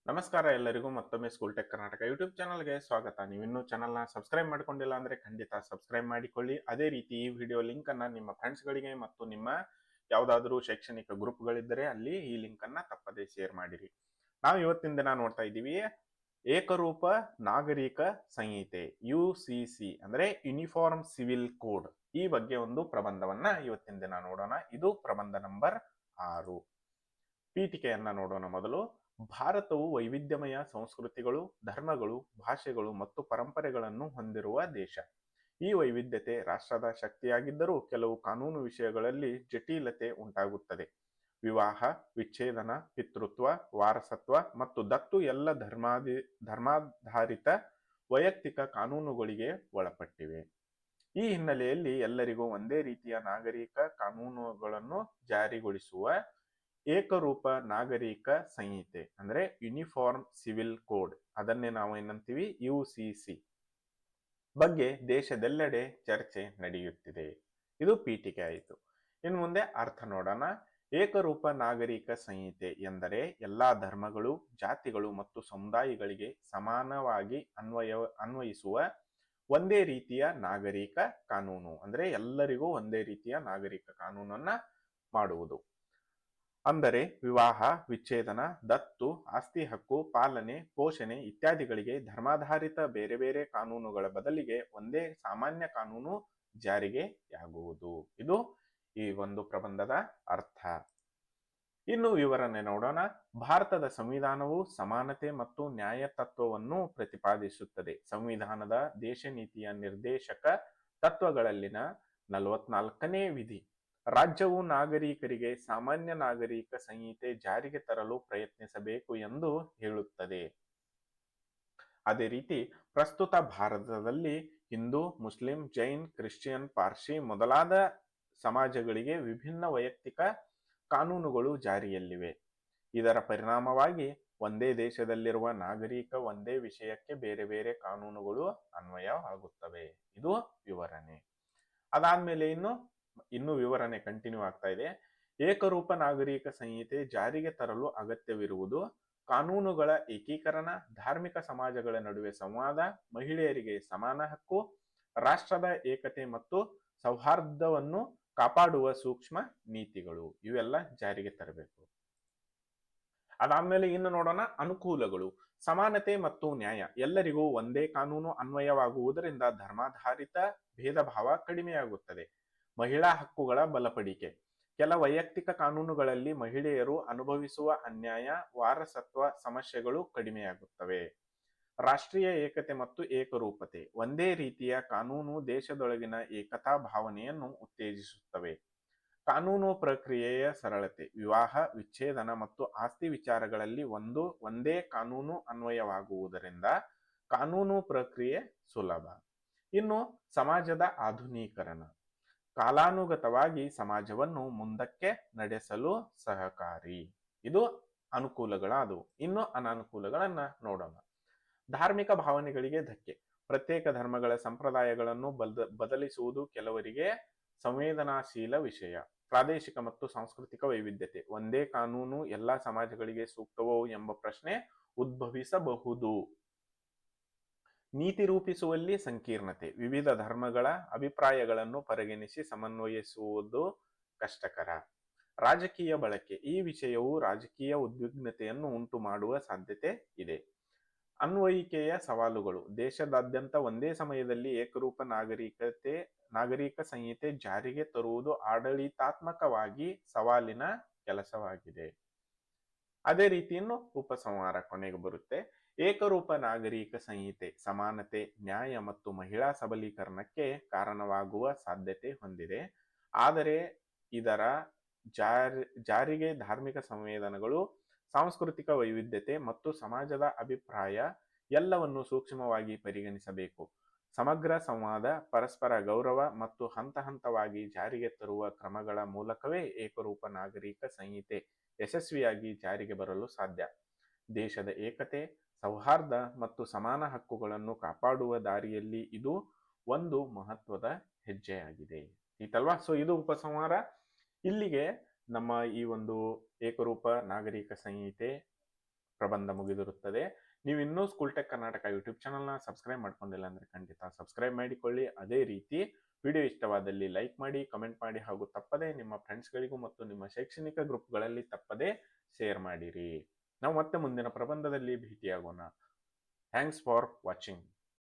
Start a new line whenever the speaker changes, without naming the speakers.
ನಮಸ್ಕಾರ ಎಲ್ಲರಿಗೂ ಮತ್ತೊಮ್ಮೆ ಸ್ಕೂಲ್ ಟೆಕ್ ಕರ್ನಾಟಕ ಯೂಟ್ಯೂಬ್ ಚಾನಲ್ಗೆ ಸ್ವಾಗತ. ನೀವಿನ್ನೂ ಚಾನಲ್ನ ಸಬ್ಸ್ಕ್ರೈಬ್ ಮಾಡ್ಕೊಂಡಿಲ್ಲ ಅಂದ್ರೆ ಖಂಡಿತ ಸಬ್ಸ್ಕ್ರೈಬ್ ಮಾಡಿಕೊಳ್ಳಿ. ಅದೇ ರೀತಿ ಈ ವಿಡಿಯೋ ಲಿಂಕ್ ಅನ್ನ ನಿಮ್ಮ ಫ್ರೆಂಡ್ಸ್ಗಳಿಗೆ ಮತ್ತು ನಿಮ್ಮ ಯಾವುದಾದ್ರೂ ಶೈಕ್ಷಣಿಕ ಗ್ರೂಪ್ಗಳಿದ್ದರೆ ಅಲ್ಲಿ ಈ ಲಿಂಕ್ ಅನ್ನ ತಪ್ಪದೇ ಶೇರ್ ಮಾಡಿರಿ. ನಾವು ಇವತ್ತಿನ ದಿನ ನೋಡ್ತಾ ಇದ್ದೀವಿ ಏಕರೂಪ ನಾಗರಿಕ ಸಂಹಿತೆ UCC ಅಂದ್ರೆ ಯೂನಿಫಾರ್ಮ್ ಸಿವಿಲ್ ಕೋಡ್. ಈ ಬಗ್ಗೆ ಒಂದು ಪ್ರಬಂಧವನ್ನ ಇವತ್ತಿನ ದಿನ ನೋಡೋಣ. ಇದು ಪ್ರಬಂಧ ನಂಬರ್ 6. ಪೀಠಿಕೆಯನ್ನ ನೋಡೋಣ. ಮೊದಲು, ಭಾರತವು ವೈವಿಧ್ಯಮಯ ಸಂಸ್ಕೃತಿಗಳು, ಧರ್ಮಗಳು, ಭಾಷೆಗಳು ಮತ್ತು ಪರಂಪರೆಗಳನ್ನು ಹೊಂದಿರುವ ದೇಶ. ಈ ವೈವಿಧ್ಯತೆ ರಾಷ್ಟ್ರದ ಶಕ್ತಿಯಾಗಿದ್ದರೂ ಕೆಲವು ಕಾನೂನು ವಿಷಯಗಳಲ್ಲಿ ಜಟಿಲತೆ ಉಂಟಾಗುತ್ತದೆ. ವಿವಾಹ, ವಿಚ್ಛೇದನ, ಪಿತೃತ್ವ, ವಾರಸತ್ವ ಮತ್ತು ದತ್ತು ಎಲ್ಲ ಧರ್ಮಾಧಾರಿತ ವೈಯಕ್ತಿಕ ಕಾನೂನುಗಳಿಗೆ ಒಳಪಟ್ಟಿವೆ. ಈ ಹಿನ್ನೆಲೆಯಲ್ಲಿ ಎಲ್ಲರಿಗೂ ಒಂದೇ ರೀತಿಯ ನಾಗರಿಕ ಕಾನೂನುಗಳನ್ನು ಜಾರಿಗೊಳಿಸುವ ಏಕರೂಪ ನಾಗರಿಕ ಸಂಹಿತೆ ಅಂದ್ರೆ ಯೂನಿಫಾರ್ಮ್ ಸಿವಿಲ್ ಕೋಡ್, ಅದನ್ನೇ ನಾವು ಏನಂತೀವಿ UCC ಬಗ್ಗೆ ದೇಶದೆಲ್ಲೆಡೆ ಚರ್ಚೆ ನಡೆಯುತ್ತಿದೆ. ಇದು ಪೀಠಿಕೆ ಆಯಿತು. ಇನ್ನು ಮುಂದೆ ಅರ್ಥ ನೋಡೋಣ. ಏಕರೂಪ ನಾಗರಿಕ ಸಂಹಿತೆ ಎಂದರೆ ಎಲ್ಲಾ ಧರ್ಮಗಳು, ಜಾತಿಗಳು ಮತ್ತು ಸಮುದಾಯಗಳಿಗೆ ಸಮಾನವಾಗಿ ಅನ್ವಯಿಸುವ ಒಂದೇ ರೀತಿಯ ನಾಗರಿಕ ಕಾನೂನು. ಅಂದ್ರೆ ಎಲ್ಲರಿಗೂ ಒಂದೇ ರೀತಿಯ ನಾಗರಿಕ ಕಾನೂನನ್ನ ಮಾಡುವುದು. ಅಂದರೆ ವಿವಾಹ, ವಿಚ್ಛೇದನ, ದತ್ತು, ಆಸ್ತಿ ಹಕ್ಕು, ಪಾಲನೆ, ಪೋಷಣೆ ಇತ್ಯಾದಿಗಳಿಗೆ ಧರ್ಮಾಧಾರಿತ ಬೇರೆ ಬೇರೆ ಕಾನೂನುಗಳ ಬದಲಿಗೆ ಒಂದೇ ಸಾಮಾನ್ಯ ಕಾನೂನು ಜಾರಿಗೆಯಾಗುವುದು. ಇದು ಈ ಒಂದು ಪ್ರಬಂಧದ ಅರ್ಥ. ಇನ್ನು ವಿವರಣೆ ನೋಡೋಣ. ಭಾರತದ ಸಂವಿಧಾನವು ಸಮಾನತೆ ಮತ್ತು ನ್ಯಾಯ ತತ್ವವನ್ನು ಪ್ರತಿಪಾದಿಸುತ್ತದೆ. ಸಂವಿಧಾನದ ದೇಶ ನೀತಿಯ ನಿರ್ದೇಶಕ ತತ್ವಗಳಲ್ಲಿನ 44ನೇ ವಿಧಿ ರಾಜ್ಯವು ನಾಗರಿಕರಿಗೆ ಸಾಮಾನ್ಯ ನಾಗರಿಕ ಸಂಹಿತೆ ಜಾರಿಗೆ ತರಲು ಪ್ರಯತ್ನಿಸಬೇಕು ಎಂದು ಹೇಳುತ್ತದೆ. ಅದೇ ರೀತಿ ಪ್ರಸ್ತುತ ಭಾರತದಲ್ಲಿ ಹಿಂದೂ, ಮುಸ್ಲಿಂ, ಜೈನ್, ಕ್ರಿಶ್ಚಿಯನ್, ಪಾರ್ಸಿ ಮೊದಲಾದ ಸಮಾಜಗಳಿಗೆ ವಿಭಿನ್ನ ವೈಯಕ್ತಿಕ ಕಾನೂನುಗಳು ಜಾರಿಯಲ್ಲಿವೆ. ಇದರ ಪರಿಣಾಮವಾಗಿ ಒಂದೇ ದೇಶದಲ್ಲಿರುವ ನಾಗರಿಕ ಒಂದೇ ವಿಷಯಕ್ಕೆ ಬೇರೆ ಬೇರೆ ಕಾನೂನುಗಳು ಅನ್ವಯವಾಗುತ್ತವೆ. ಇದು ವಿವರಣೆ. ಅದಾದ್ಮೇಲೆ ಇನ್ನು ವಿವರಣೆ ಕಂಟಿನ್ಯೂ ಆಗ್ತಾ ಇದೆ. ಏಕರೂಪ ನಾಗರಿಕ ಸಂಹಿತೆ ಜಾರಿಗೆ ತರಲು ಅಗತ್ಯವಿರುವುದು ಕಾನೂನುಗಳ ಏಕೀಕರಣ, ಧಾರ್ಮಿಕ ಸಮಾಜಗಳ ನಡುವೆ ಸಂವಾದ, ಮಹಿಳೆಯರಿಗೆ ಸಮಾನ ಹಕ್ಕು, ರಾಷ್ಟ್ರದ ಏಕತೆ ಮತ್ತು ಸೌಹಾರ್ದವನ್ನು ಕಾಪಾಡುವ ಸೂಕ್ಷ್ಮ ನೀತಿಗಳು. ಇವೆಲ್ಲ ಜಾರಿಗೆ ತರಬೇಕು. ಅದಾದ್ಮೇಲೆ ಇನ್ನು ನೋಡೋಣ ಅನುಕೂಲಗಳು. ಸಮಾನತೆ ಮತ್ತು ನ್ಯಾಯ. ಎಲ್ಲರಿಗೂ ಒಂದೇ ಕಾನೂನು ಅನ್ವಯವಾಗುವುದರಿಂದ ಧರ್ಮಾಧಾರಿತ ಭೇದ ಭಾವ ಕಡಿಮೆಯಾಗುತ್ತದೆ. ಮಹಿಳಾ ಹಕ್ಕುಗಳ ಬಲಪಡಿಕೆ. ಕೆಲ ವೈಯಕ್ತಿಕ ಕಾನೂನುಗಳಲ್ಲಿ ಮಹಿಳೆಯರು ಅನುಭವಿಸುವ ಅನ್ಯಾಯ, ವಾರಸತ್ವ ಸಮಸ್ಯೆಗಳು ಕಡಿಮೆಯಾಗುತ್ತವೆ. ರಾಷ್ಟ್ರೀಯ ಏಕತೆ ಮತ್ತು ಏಕರೂಪತೆ. ಒಂದೇ ರೀತಿಯ ಕಾನೂನು ದೇಶದೊಳಗಿನ ಏಕತಾ ಭಾವನೆಯನ್ನು ಉತ್ತೇಜಿಸುತ್ತವೆ. ಕಾನೂನು ಪ್ರಕ್ರಿಯೆಯ ಸರಳತೆ. ವಿವಾಹ, ವಿಚ್ಛೇದನ ಮತ್ತು ಆಸ್ತಿ ವಿಚಾರಗಳಲ್ಲಿ ಒಂದೇ ಕಾನೂನು ಅನ್ವಯವಾಗುವುದರಿಂದ ಕಾನೂನು ಪ್ರಕ್ರಿಯೆ ಸುಲಭ. ಇನ್ನು ಸಮಾಜದ ಆಧುನೀಕರಣ. ಕಾಲಾನುಗತವಾಗಿ ಸಮಾಜವನ್ನು ಮುಂದಕ್ಕೆ ನಡೆಸಲು ಸಹಕಾರಿ. ಇದು ಅನುಕೂಲಗಳಾದವು. ಇನ್ನು ಅನಾನುಕೂಲಗಳನ್ನ ನೋಡೋಣ. ಧಾರ್ಮಿಕ ಭಾವನೆಗಳಿಗೆ ಧಕ್ಕೆ. ಪ್ರತ್ಯೇಕ ಧರ್ಮಗಳ ಸಂಪ್ರದಾಯಗಳನ್ನು ಬದಲಿಸುವುದು ಕೆಲವರಿಗೆ ಸಂವೇದನಾಶೀಲ ವಿಷಯ. ಪ್ರಾದೇಶಿಕ ಮತ್ತು ಸಾಂಸ್ಕೃತಿಕ ವೈವಿಧ್ಯತೆ. ಒಂದೇ ಕಾನೂನು ಎಲ್ಲಾ ಸಮಾಜಗಳಿಗೆ ಸೂಕ್ತವೋ ಎಂಬ ಪ್ರಶ್ನೆ ಉದ್ಭವಿಸಬಹುದು. ನೀತಿ ರೂಪಿಸುವಲ್ಲಿ ಸಂಕೀರ್ಣತೆ. ವಿವಿಧ ಧರ್ಮಗಳ ಅಭಿಪ್ರಾಯಗಳನ್ನು ಪರಿಗಣಿಸಿ ಸಮನ್ವಯಿಸುವುದು ಕಷ್ಟಕರ. ರಾಜಕೀಯ ಬಳಕೆ. ಈ ವಿಷಯವು ರಾಜಕೀಯ ಉದ್ವಿಗ್ನತೆಯನ್ನು ಉಂಟು ಮಾಡುವ ಸಾಧ್ಯತೆ ಇದೆ. ಅನ್ವಯಿಕೆಯ ಸವಾಲುಗಳು. ದೇಶದಾದ್ಯಂತ ಒಂದೇ ಸಮಯದಲ್ಲಿ ಏಕರೂಪ ನಾಗರಿಕ ಸಂಹಿತೆ ಜಾರಿಗೆ ತರುವುದು ಆಡಳಿತಾತ್ಮಕವಾಗಿ ಸವಾಲಿನ ಕೆಲಸವಾಗಿದೆ. ಅದೇ ರೀತಿ ಇನ್ನು ಉಪಸಂಹಾರ ಕೊನೆಗೆ ಬರುತ್ತೆ. ಏಕರೂಪ ನಾಗರಿಕ ಸಂಹಿತೆ ಸಮಾನತೆ, ನ್ಯಾಯ ಮತ್ತು ಮಹಿಳಾ ಸಬಲೀಕರಣಕ್ಕೆ ಕಾರಣವಾಗುವ ಸಾಧ್ಯತೆ ಹೊಂದಿದೆ. ಆದರೆ ಇದರ ಜಾರಿಗೆ ಧಾರ್ಮಿಕ ಸಂವೇದನೆಗಳು, ಸಾಂಸ್ಕೃತಿಕ ವೈವಿಧ್ಯತೆ ಮತ್ತು ಸಮಾಜದ ಅಭಿಪ್ರಾಯ ಎಲ್ಲವನ್ನು ಸೂಕ್ಷ್ಮವಾಗಿ ಪರಿಗಣಿಸಬೇಕು. ಸಮಗ್ರ ಸಂವಾದ, ಪರಸ್ಪರ ಗೌರವ ಮತ್ತು ಹಂತ ಹಂತವಾಗಿ ಜಾರಿಗೆ ತರುವ ಕ್ರಮಗಳ ಮೂಲಕವೇ ಏಕರೂಪ ನಾಗರಿಕ ಸಂಹಿತೆ ಯಶಸ್ವಿಯಾಗಿ ಜಾರಿಗೆ ಬರಲು ಸಾಧ್ಯ. ದೇಶದ ಏಕತೆ, ಸೌಹಾರ್ದ ಮತ್ತು ಸಮಾನ ಹಕ್ಕುಗಳನ್ನು ಕಾಪಾಡುವ ದಾರಿಯಲ್ಲಿ ಇದು ಒಂದು ಮಹತ್ವದ ಹೆಜ್ಜೆಯಾಗಿದೆ. ಈತಲ್ವಾ? ಸೊ ಇದು ಉಪಸಂಹಾರ. ಇಲ್ಲಿಗೆ ನಮ್ಮ ಈ ಒಂದು ಏಕರೂಪ ನಾಗರಿಕ ಸಂಹಿತೆ ಪ್ರಬಂಧ ಮುಗಿದಿರುತ್ತದೆ. ನೀವು ಇನ್ನೂ ಸ್ಕೂಲ್ ಟೆಕ್ ಕರ್ನಾಟಕ ಯೂಟ್ಯೂಬ್ ಚಾನಲ್ನ ಸಬ್ಸ್ಕ್ರೈಬ್ ಮಾಡ್ಕೊಂಡಿಲ್ಲ ಅಂದರೆ ಖಂಡಿತ ಸಬ್ಸ್ಕ್ರೈಬ್ ಮಾಡಿಕೊಳ್ಳಿ. ಅದೇ ರೀತಿ ವಿಡಿಯೋ ಇಷ್ಟವಾದಲ್ಲಿ ಲೈಕ್ ಮಾಡಿ, ಕಮೆಂಟ್ ಮಾಡಿ ಹಾಗೂ ತಪ್ಪದೇ ನಿಮ್ಮ ಫ್ರೆಂಡ್ಸ್ಗಳಿಗೂ ಮತ್ತು ನಿಮ್ಮ ಶೈಕ್ಷಣಿಕ ಗ್ರೂಪ್ಗಳಲ್ಲಿ ತಪ್ಪದೇ ಶೇರ್ ಮಾಡಿರಿ. ನಾವು ಮತ್ತೆ ಮುಂದಿನ ಪ್ರಬಂಧದಲ್ಲಿ ಭೇಟಿಯಾಗೋಣ. Thanks for watching.